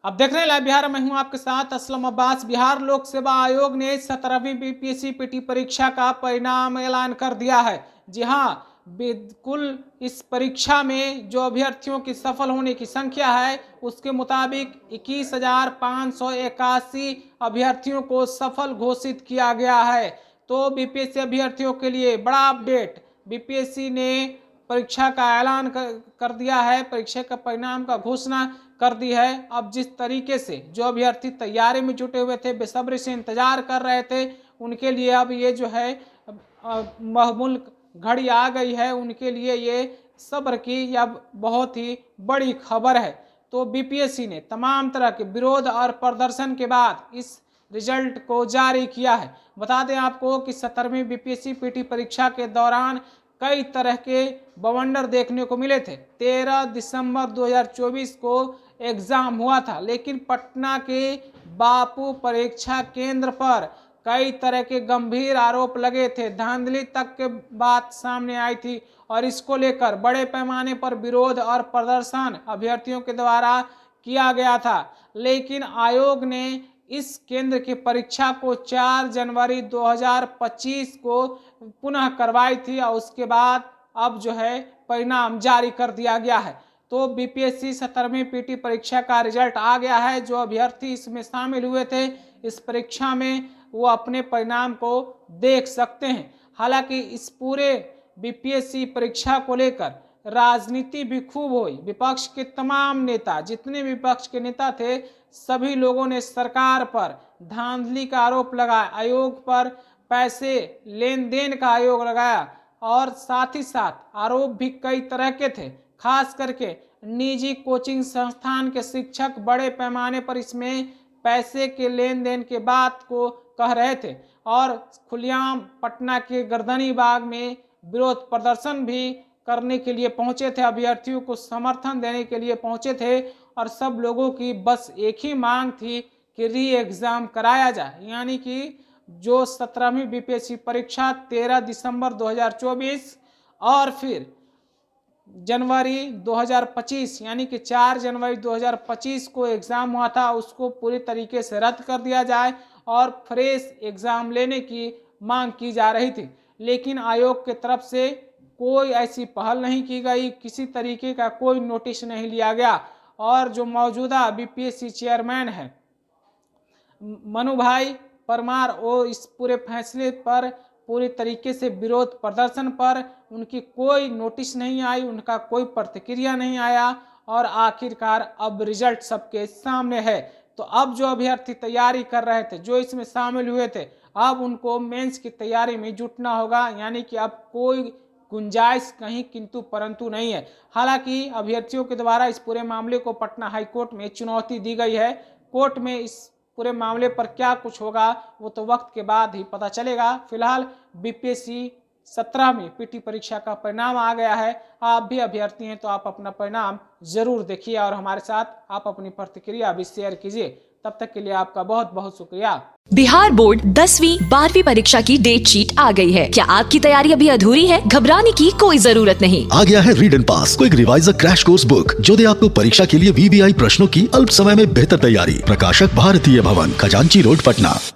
अब देखने लाइव बिहार में हूं आपके साथ असलम अब्बास। बिहार लोक सेवा आयोग ने 17वीं बीपीएससी पीटी परीक्षा का परिणाम ऐलान कर दिया है। जी हां, बिल्कुल इस परीक्षा में जो अभ्यर्थियों की सफल होने की संख्या है उसके मुताबिक 21,581 अभ्यर्थियों को सफल घोषित किया गया है। तो बीपीएससी अभ्यर्थियों के लिए बड़ा अपडेट, बीपीएससी ने परीक्षा का ऐलान कर दिया है, परीक्षा का परिणाम का घोषणा कर दी है। अब जिस तरीके से जो अभ्यर्थी तैयारी में जुटे हुए थे, बेसब्री से इंतजार कर रहे थे, उनके लिए अब ये जो है महमूल घड़ी आ गई है। उनके लिए ये सब्र की अब बहुत ही बड़ी खबर है। तो बीपीएससी ने तमाम तरह के विरोध और प्रदर्शन के बाद इस रिजल्ट को जारी किया है। बता दें आपको कि 17वीं बीपीएससी पीटी परीक्षा के दौरान कई तरह के बवंडर देखने को मिले थे। 13 दिसंबर 2024 को एग्जाम हुआ था, लेकिन पटना के बापू परीक्षा केंद्र पर कई तरह के गंभीर आरोप लगे थे। धांधली तक के बात सामने आई थी और इसको लेकर बड़े पैमाने पर विरोध और प्रदर्शन अभ्यर्थियों के द्वारा किया गया था। लेकिन आयोग ने इस केंद्र की परीक्षा को 4 जनवरी 2025 को पुनः करवाई थी और उसके बाद अब जो है परिणाम जारी कर दिया गया है। तो बीपीएससी 17वीं पीटी परीक्षा का रिजल्ट आ गया है। जो अभ्यर्थी इसमें शामिल हुए थे इस परीक्षा में, वो अपने परिणाम को देख सकते हैं। हालांकि इस पूरे बीपीएससी परीक्षा को लेकर राजनीति भी खूब हुई। विपक्ष के तमाम नेता, जितने विपक्ष के नेता थे, सभी लोगों ने सरकार पर धांधली का आरोप लगाया, आयोग पर पैसे लेन देन का आयोग लगाया और साथ ही साथ आरोप भी कई तरह के थे। खास करके निजी कोचिंग संस्थान के शिक्षक बड़े पैमाने पर इसमें पैसे के लेन देन के बात को कह रहे थे और खुलेआम पटना के गर्दनी बाग में विरोध प्रदर्शन भी करने के लिए पहुंचे थे, अभ्यर्थियों को समर्थन देने के लिए पहुंचे थे और सब लोगों की बस एक ही मांग थी कि री एग्ज़ाम कराया जाए। यानी कि जो 17वीं बीपीएससी परीक्षा 13 दिसंबर 2024 और फिर जनवरी 2025 यानी कि 4 जनवरी 2025 को एग्ज़ाम हुआ था, उसको पूरी तरीके से रद्द कर दिया जाए और फ्रेश एग्ज़ाम लेने की मांग की जा रही थी। लेकिन आयोग की तरफ से कोई ऐसी पहल नहीं की गई, किसी तरीके का कोई नोटिस नहीं लिया गया और जो मौजूदा बीपीएससी चेयरमैन है मनु भाई परमार, वो इस पूरे फैसले पर पूरी तरीके से विरोध प्रदर्शन पर उनकी कोई नोटिस नहीं आई, उनका कोई प्रतिक्रिया नहीं आया और आखिरकार अब रिजल्ट सबके सामने है। तो अब जो अभ्यर्थी तैयारी कर रहे थे, जो इसमें शामिल हुए थे, अब उनको मेंस की तैयारी में जुटना होगा। यानी कि अब कोई गुंजाइश कहीं किंतु परंतु नहीं है। हालांकि अभ्यर्थियों के द्वारा इस पूरे मामले को पटना हाईकोर्ट में चुनौती दी गई है। कोर्ट में इस पूरे मामले पर क्या कुछ होगा वो तो वक्त के बाद ही पता चलेगा। फिलहाल बीपीएससी 17वीं पीटी परीक्षा का परिणाम आ गया है। आप भी अभ्यर्थी हैं तो आप अपना परिणाम जरूर देखिए और हमारे साथ आप अपनी प्रतिक्रिया भी शेयर कीजिए। तब तक के लिए आपका बहुत बहुत शुक्रिया। बिहार बोर्ड 10वीं 12वीं परीक्षा की डेट शीट आ गई है। क्या आपकी तैयारी अभी अधूरी है? घबराने की कोई जरूरत नहीं। आ गया है read and pass quick reviser crash course book, जो दे आपको परीक्षा के लिए वीवीआई प्रश्नों की अल्प समय में बेहतर तैयारी। प्रकाशक भारतीय भवन, खजांची रोड, पटना।